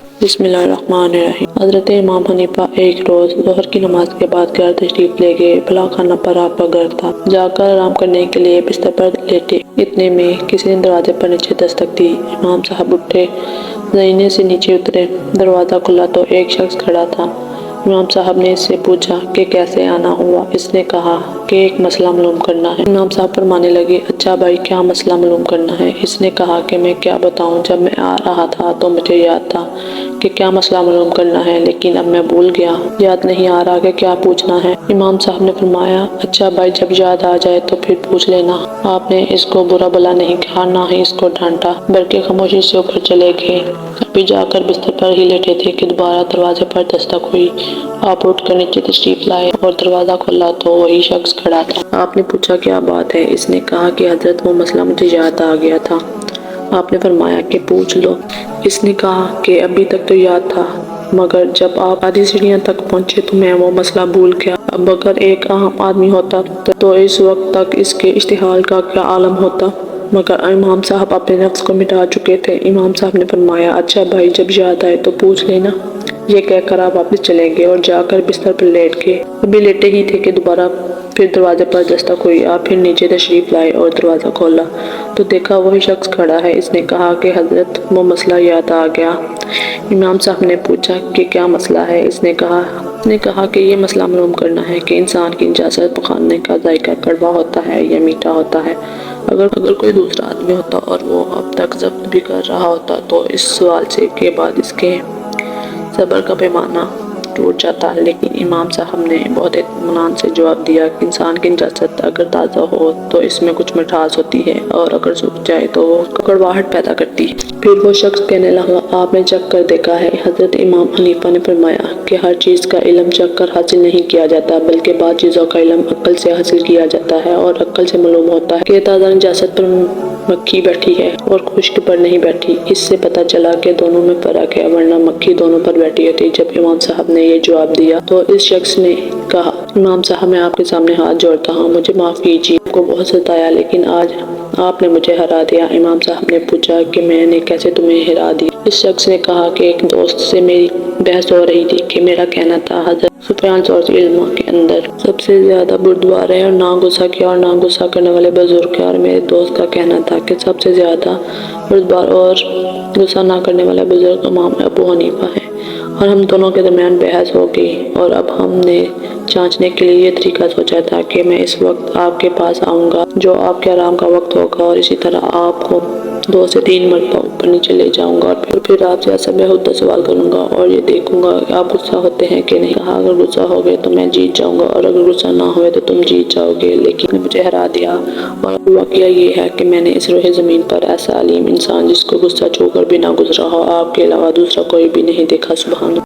بسم اللہ الرحمن الرحیم۔ حضرت امام حنیفہ ایک روز ظہر کی نماز کے بعد گھر تشریف لے گئے۔ بلا خانہ پر آپ کا گھر تھا۔ جا کر آرام کرنے کے لیے بستر پر لیٹے، اتنے میں کسی نے دروازے پر نیچے دستک دی۔ امام صاحب اٹھے، زینے سے نیچے اترے۔ دروازہ کھلا تو ایک شخص کھڑا تھا۔ امام صاحب نے اس سے پوچھا کہ کیسے آنا ہوا؟ اس نے کہا کہ ایک مسئلہ معلوم کرنا ہے۔ امام صاحب فرمانے لگے، اچھا بھائی، کیا مسئلہ معلوم کرنا ہے؟ اس نے کہا کہ میں کیا بتاؤں، جب میں آ رہا تھا تو مجھے یاد تھا کہ کیا مسئلہ معلوم کرنا ہے، لیکن اب میں بھول گیا، یاد نہیں آ رہا کہ کیا پوچھنا ہے۔ امام صاحب نے فرمایا، اچھا بھائی، جب یاد آ جائے تو پھر پوچھ لینا۔ آپ نے اس کو برا بھلا نہیں کہا، نہ ہی اس کو ڈانٹا، بلکہ خاموشی سے اوپر چلے گئے۔ ابھی جا کر بستر پر ہی لیٹے تھے کہ دوبارہ دروازے پر دستک ہوئی۔ آپ اٹھ کر نیچے تشریف لائے اور دروازہ کھلا تو وہی شخص کھڑا تھا۔ آپ نے پوچھا، کیا بات ہے؟ اس نے کہا کہ حضرت، وہ مسئلہ مجھے یاد آ گیا تھا۔ آپ نے فرمایا کہ پوچھ لو۔ اس نے کہا کہ ابھی تک تو یاد تھا، مگر جب آپ آدھی سیڑھیاں تک پہنچے تو میں وہ مسئلہ بھول گیا۔ اب اگر ایک عام آدمی ہوتا تو اس وقت تک اس کے اشتعال کا کیا عالم ہوتا؟ مگر امام صاحب اپنے نفس کو مٹا چکے تھے۔ امام صاحب نے فرمایا، اچھا بھائی، جب یاد آئے تو پوچھ لینا۔ یہ کہہ کر آپ واپس چلے گئے اور جا کر بستر پر لیٹ گئے۔ ابھی لیٹے ہی تھے کہ دوبارہ پھر دروازے پر دستک ہوئی۔ آپ پھر نیچے تشریف لائے اور دروازہ کھولا تو دیکھا وہی شخص کھڑا ہے۔ اس نے کہا کہ حضرت، وہ مسئلہ یاد آ گیا۔ امام صاحب نے پوچھا کہ کیا مسئلہ ہے؟ اس نے کہا کہ یہ مسئلہ معلوم کرنا ہے کہ انسان کی نجاست پخانے کا ذائقہ کڑوا ہوتا ہے یا میٹھا ہوتا ہے۔ اگر کوئی دوسرا آدمی ہوتا اور وہ اب تک ضبط بھی کر رہا ہوتا تو اس سوال سے کے بعد اس کے صبر کا پیمانہ ٹوٹ جاتا، لیکن امام صاحب نے بہت اطمینان سے جواب دیا کہ انسان کی نجاست اگر تازہ ہو تو اس میں کچھ مٹھاس ہوتی ہے، اور اگر سوکھ جائے تو وہ کڑواہٹ پیدا کرتی ہے۔ پھر وہ شخص کہنے لگا، آپ نے چکھ کر دیکھا ہے؟ حضرت امام حنیفہ نے فرمایا کہ ہر چیز کا علم چکھ کر حاصل نہیں کیا جاتا، بلکہ بعض چیزوں کا علم عقل سے حاصل کیا جاتا ہے، اور عقل سے معلوم ہوتا ہے کہ تازہ نجاست پر مکھی بیٹھی ہے اور خشک پر نہیں بیٹھی۔ اس سے پتہ چلا کہ دونوں میں فرق ہے، ورنہ مکھی دونوں پر بیٹھی ہوتی۔ جب امام صاحب نے یہ جواب دیا تو اس شخص نے کہا، امام صاحب، میں آپ کے سامنے ہاتھ جوڑتا ہوں، مجھے معاف کیجیے، آپ کو بہت ستایا، لیکن آج آپ نے مجھے ہرا دیا۔ امام صاحب نے پوچھا کہ میں نے کیسے تمہیں ہرا دیا؟ اس شخص نے کہا کہ ایک دوست سے میری بحث ہو رہی تھی کہ میرا کہنا تھا حضرت سفیان ثوری علم کے اندر سب سے زیادہ بردبار ہے اور نہ غصہ کیا اور نہ غصہ کرنے والے بزرگ ہیں، اور میرے دوست کا کہنا تھا کہ سب سے زیادہ بردبار اور غصہ نہ کرنے والا بزرگ امام ابو حنیفہ ہے، اور ہم دونوں کے درمیان بحث ہو گئی، اور اب ہم نے جانچنے کے لیے یہ طریقہ سوچا تھا کہ میں اس وقت آپ کے پاس آؤں گا جو آپ کے آرام کا وقت ہوگا، اور اسی طرح آپ کو 2 سے 3 مرتبہ اوپر نیچے لے جاؤں گا، اور پھر آپ سے ایسا بےہودہ سوال کروں گا اور یہ دیکھوں گا کہ آپ غصہ ہوتے ہیں کہ نہیں۔ کہا، اگر غصہ ہو گئے تو میں جیت جاؤں گا، اور اگر غصہ نہ ہوئے تو تم جیت جاؤ گے، لیکن مجھے ہرا دیا۔ اور واقعہ یہ ہے کہ میں نے اس روئے زمین پر ایسا علیم انسان جس کو غصہ چھو کر بھی نہ گزرا ہو، آپ کے علاوہ دوسرا کوئی بھی نہیں دیکھا۔ سبحان اللہ۔